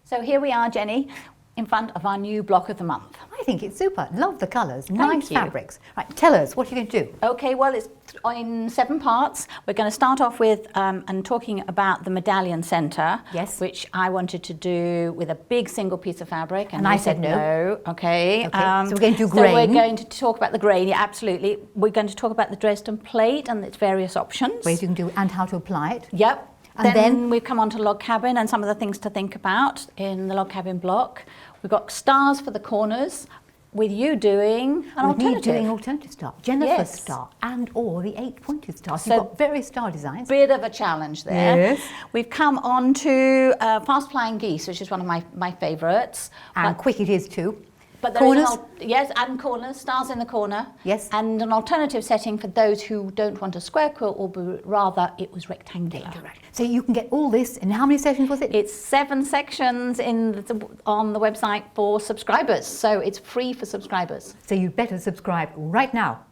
So here we are, Jenny, in front of our new block of the month. I think it's super. Love the colours. Thank Nice you. fabrics. Right, tell us, what are you going to do? Okay, well, it's in 7 parts. We're going to start off with and talking about the medallion centre, Yes. which I wanted to do with a big single piece of fabric, And I said no. Okay. So we're going to do So grain. we're going to talk about the grain. Yeah, absolutely. We're going to talk about the Dresden plate and its various options. Ways you can do and how to apply it. Yep. And then we've come on to log cabin and some of the things to think about in the log cabin block. We've got stars for the corners, with you doing an alternative. Me doing alternative star, Jennifer's Yes. star, and or the 8-pointed star. So So you've got various star designs. Bit of a challenge there. Yes. We've come on to fast flying geese, which is one of my favourites. And quick it is too. But there is Corners? yes, and corners, stars in the corner. Yes. And an alternative setting for those who don't want a square quilt, or rather it was rectangular. So you can get all this in how many sessions was it? It's 7 sections on the website for subscribers, so it's free for subscribers. So you'd better subscribe right now.